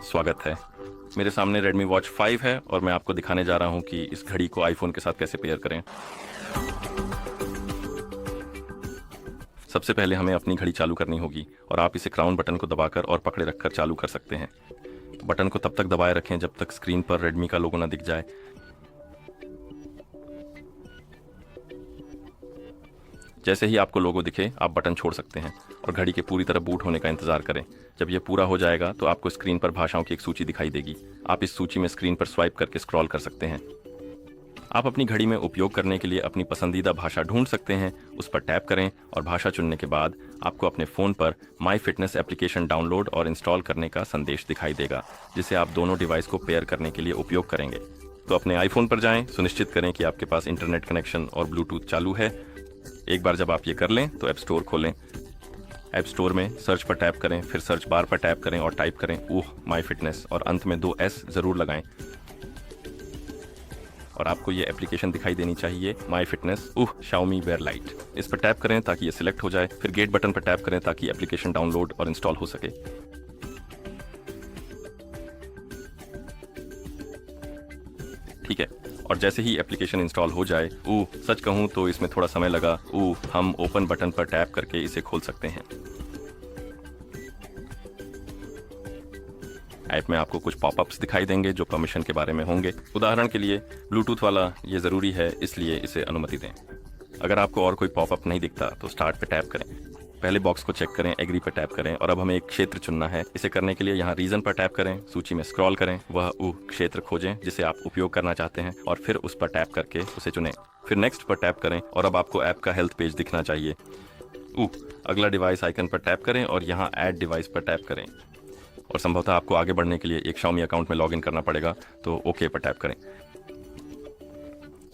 स्वागत है। मेरे सामने Redmi Watch 5 है और मैं आपको दिखाने जा रहा हूं कि इस घड़ी को आईफोन के साथ कैसे पेयर करें। सबसे पहले हमें अपनी घड़ी चालू करनी होगी और आप इसे क्राउन बटन को दबाकर और पकड़े रखकर चालू कर सकते हैं। बटन को तब तक दबाए रखें जब तक स्क्रीन पर Redmi का लोगो ना दिख जाए। जैसे ही आपको लोगो दिखे आप बटन छोड़ सकते हैं और घड़ी के पूरी तरह बूट होने का इंतजार करें। जब यह पूरा हो जाएगा तो आपको स्क्रीन पर भाषाओं की एक सूची दिखाई देगी। आप इस सूची में स्क्रीन पर स्वाइप करके स्क्रॉल कर सकते हैं। आप अपनी घड़ी में उपयोग करने के लिए अपनी पसंदीदा भाषा ढूंढ सकते हैं, उस पर टैप करें और भाषा चुनने के बाद आपको अपने फ़ोन पर माई फिटनेस एप्लीकेशन डाउनलोड और इंस्टॉल करने का संदेश दिखाई देगा, जिसे आप दोनों डिवाइस को पेयर करने के लिए उपयोग करेंगे। तो अपने आईफोन पर जाएं, सुनिश्चित करें कि आपके पास इंटरनेट कनेक्शन और ब्लूटूथ चालू है। एक बार जब आप ये कर लें तो ऐप स्टोर खोलें। ऐप स्टोर में सर्च पर टैप करें, फिर सर्च बार पर टैप करें और टाइप करें माई फिटनेस और अंत में 2 S ज़रूर लगाएं। और आपको ये एप्लीकेशन दिखाई देनी चाहिए, my fitness Xiaomi Wear Lite। इस पर टैप करें ताकि ये सिलेक्ट हो जाए, फिर गेट बटन पर टैप करें ताकि एप्लीकेशन डाउनलोड और इंस्टॉल हो सके। ठीक है, और जैसे ही एप्लीकेशन इंस्टॉल हो जाए, सच कहूँ तो इसमें थोड़ा समय लगा। हम ओपन बटन पर टैप करके इसे खोल सकते हैं। ऐप में आपको कुछ पॉपअप्स दिखाई देंगे जो परमिशन के बारे में होंगे। उदाहरण के लिए ब्लूटूथ वाला ये ज़रूरी है, इसलिए इसे अनुमति दें। अगर आपको और कोई पॉपअप नहीं दिखता तो स्टार्ट पे टैप करें। पहले बॉक्स को चेक करें, एग्री पर टैप करें और अब हमें एक क्षेत्र चुनना है। इसे करने के लिए यहाँ रीजन पर टैप करें, सूची में स्क्रॉल करें, वह क्षेत्र खोजें जिसे आप उपयोग करना चाहते हैं और फिर उस पर टैप करके उसे चुनें। फिर नेक्स्ट पर टैप करें और अब आपको ऐप का हेल्थ पेज दिखना चाहिए। अगला डिवाइस आइकन पर टैप करें और यहाँ ऐड डिवाइस पर टैप करें और संभवतः आपको आगे बढ़ने के लिए एक Xiaomi अकाउंट में लॉगिन करना पड़ेगा, तो ओके पर टैप करें।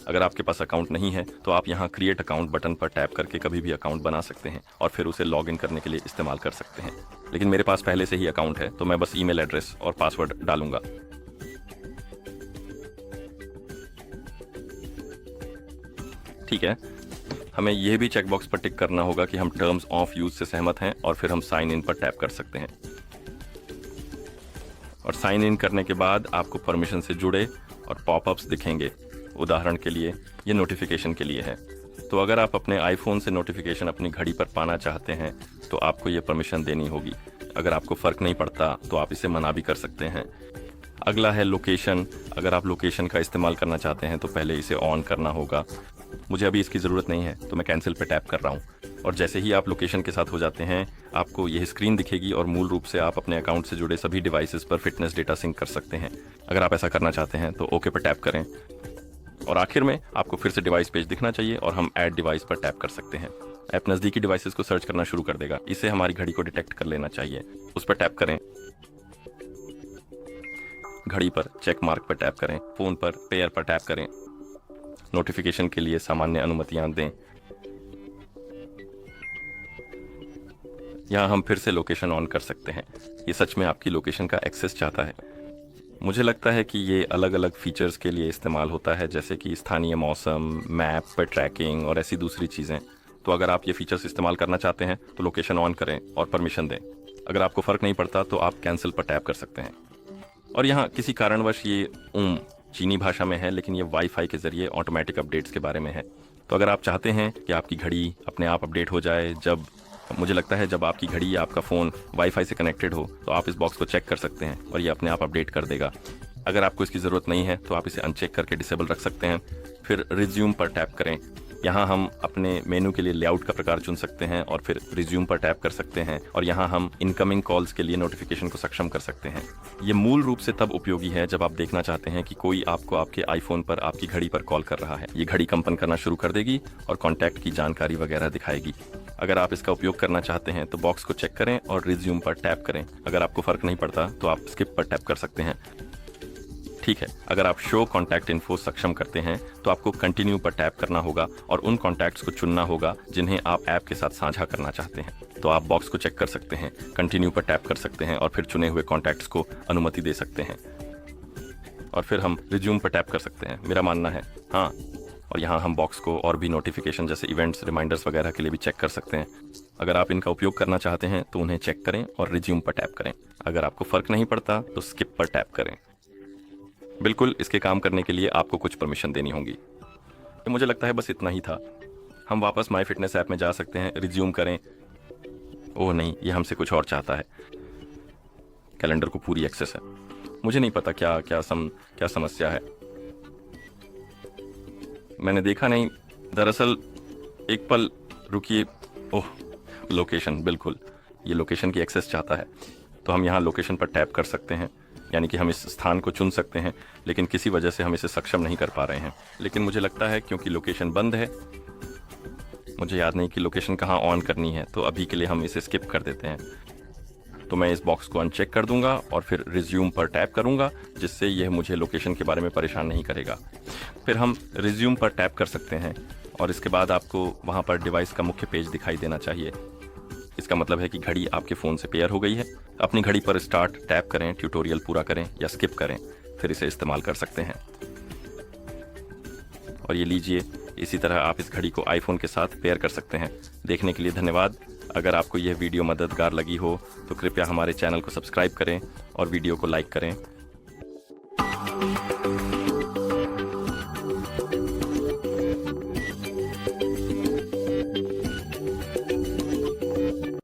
अगर आपके पास अकाउंट नहीं है तो आप यहाँ क्रिएट अकाउंट बटन पर टैप करके कभी भी अकाउंट बना सकते हैं और फिर उसे लॉगिन करने के लिए इस्तेमाल कर सकते हैं। लेकिन मेरे पास पहले से ही अकाउंट है तो मैं बस ईमेल एड्रेस और पासवर्ड डालूंगा। ठीक है, हमें यह भी चेकबॉक्स पर टिक करना होगा कि हम टर्म्स ऑफ यूज से सहमत हैं और फिर हम साइन इन पर टैप कर सकते हैं। और साइन इन करने के बाद आपको परमिशन से जुड़े और पॉपअप्स दिखेंगे। उदाहरण के लिए ये नोटिफिकेशन के लिए है, तो अगर आप अपने आईफोन से नोटिफिकेशन अपनी घड़ी पर पाना चाहते हैं तो आपको ये परमिशन देनी होगी। अगर आपको फ़र्क नहीं पड़ता तो आप इसे मना भी कर सकते हैं। अगला है लोकेशन। अगर आप लोकेशन का इस्तेमाल करना चाहते हैं तो पहले इसे ऑन करना होगा। मुझे अभी इसकी ज़रूरत नहीं है तो मैं कैंसिल पे टैप कर रहा हूँ। और जैसे ही आप लोकेशन के साथ हो जाते हैं आपको यह स्क्रीन दिखेगी और मूल रूप से आप अपने अकाउंट से जुड़े सभी डिवाइसेस पर फिटनेस डेटा सिंक कर सकते हैं। अगर आप ऐसा करना चाहते हैं तो ओके पर टैप करें और आखिर में आपको फिर से डिवाइस पेज दिखना चाहिए और हम ऐड डिवाइस पर टैप कर सकते हैं। ऐप नज़दीकी डिवाइसेस को सर्च करना शुरू कर देगा। इसे हमारी घड़ी को डिटेक्ट कर लेना चाहिए। उस पर टैप करें, घड़ी पर चेक मार्क पर टैप करें, फ़ोन पर पेयर पर टैप करें, नोटिफिकेशन के लिए सामान्य अनुमतियां दें। यहाँ हम फिर से लोकेशन ऑन कर सकते हैं। ये सच में आपकी लोकेशन का एक्सेस चाहता है। मुझे लगता है कि ये अलग अलग फीचर्स के लिए इस्तेमाल होता है, जैसे कि स्थानीय मौसम, मैप पर ट्रैकिंग और ऐसी दूसरी चीज़ें। तो अगर आप ये फीचर्स इस्तेमाल करना चाहते हैं तो लोकेशन ऑन करें और परमिशन दें। अगर आपको फ़र्क नहीं पड़ता तो आप कैंसिल पर टैप कर सकते हैं। और यहाँ किसी कारणवश ये चीनी भाषा में है, लेकिन ये वाईफाई के ज़रिए ऑटोमेटिक अपडेट्स के बारे में है। तो अगर आप चाहते हैं कि आपकी घड़ी अपने आप अपडेट हो जाए, मुझे लगता है जब आपकी घड़ी या आपका फ़ोन वाईफाई से कनेक्टेड हो तो आप इस बॉक्स को चेक कर सकते हैं और ये अपने आप अपडेट कर देगा। अगर आपको इसकी ज़रूरत नहीं है तो आप इसे अनचेक करके डिसेबल रख सकते हैं। फिर रिज्यूम पर टैप करें। यहाँ हम अपने मेनू के लिए लेआउट का प्रकार चुन सकते हैं और फिर रिज्यूम पर टैप कर सकते हैं और यहाँ हम इनकमिंग कॉल्स के लिए नोटिफिकेशन को सक्षम कर सकते हैं। ये मूल रूप से तब उपयोगी है जब आप देखना चाहते हैं कि कोई आपको आपके आईफोन पर आपकी घड़ी पर कॉल कर रहा है। ये घड़ी कंपन करना शुरू कर देगी और कॉन्टैक्ट की जानकारी वगैरह दिखाएगी। अगर आप इसका उपयोग करना चाहते हैं तो बॉक्स को चेक करें और रिज्यूम पर टैप करें। अगर आपको फ़र्क नहीं पड़ता तो आप स्किप पर टैप कर सकते हैं। ठीक है, अगर आप शो कॉन्टैक्ट इन्फो सक्षम करते हैं तो आपको कंटिन्यू पर टैप करना होगा और उन कॉन्टैक्ट्स को चुनना होगा जिन्हें आप ऐप के साथ साझा करना चाहते हैं। तो आप बॉक्स को चेक कर सकते हैं, कंटिन्यू पर टैप कर सकते हैं और फिर चुने हुए कॉन्टैक्ट्स को अनुमति दे सकते हैं और फिर हम रिज्यूम पर टैप कर सकते हैं। मेरा मानना है हाँ, और यहाँ हम बॉक्स को और भी नोटिफिकेशन जैसे इवेंट्स, रिमाइंडर्स वगैरह के लिए भी चेक कर सकते हैं। अगर आप इनका उपयोग करना चाहते हैं तो उन्हें चेक करें और रिज्यूम पर टैप करें। अगर आपको फ़र्क नहीं पड़ता तो स्किप पर टैप करें। बिल्कुल, इसके काम करने के लिए आपको कुछ परमिशन देनी होगी। तो मुझे लगता है बस इतना ही था। हम वापस माई फिटनेस ऐप में जा सकते हैं, रिज्यूम करें। ओह नहीं, ये हमसे कुछ और चाहता है। कैलेंडर को पूरी एक्सेस है। मुझे नहीं पता क्या समस्या है। मैंने देखा नहीं। दरअसल एक पल रुकिए। ओह, लोकेशन, बिल्कुल ये लोकेशन की एक्सेस चाहता है। तो हम यहाँ लोकेशन पर टैप कर सकते हैं, यानी कि हम इस स्थान को चुन सकते हैं, लेकिन किसी वजह से हम इसे सक्षम नहीं कर पा रहे हैं। लेकिन मुझे लगता है क्योंकि लोकेशन बंद है, मुझे याद नहीं कि लोकेशन कहाँ ऑन करनी है, तो अभी के लिए हम इसे स्किप कर देते हैं। तो मैं इस बॉक्स को अनचेक कर दूंगा और फिर रिज्यूम पर टैप करूंगा, जिससे यह मुझे लोकेशन के बारे में परेशान नहीं करेगा। फिर हम रिज्यूम पर टैप कर सकते हैं और इसके बाद आपको वहां पर डिवाइस का मुख्य पेज दिखाई देना चाहिए। इसका मतलब है कि घड़ी आपके फ़ोन से पेयर हो गई है। अपनी घड़ी पर स्टार्ट टैप करें, ट्यूटोरियल पूरा करें या स्किप करें, फिर इसे इस्तेमाल कर सकते हैं। और ये लीजिए, इसी तरह आप इस घड़ी को आईफोन के साथ पेयर कर सकते हैं। देखने के लिए धन्यवाद। अगर आपको यह वीडियो मददगार लगी हो तो कृपया हमारे चैनल को सब्सक्राइब करें और वीडियो को लाइक करें।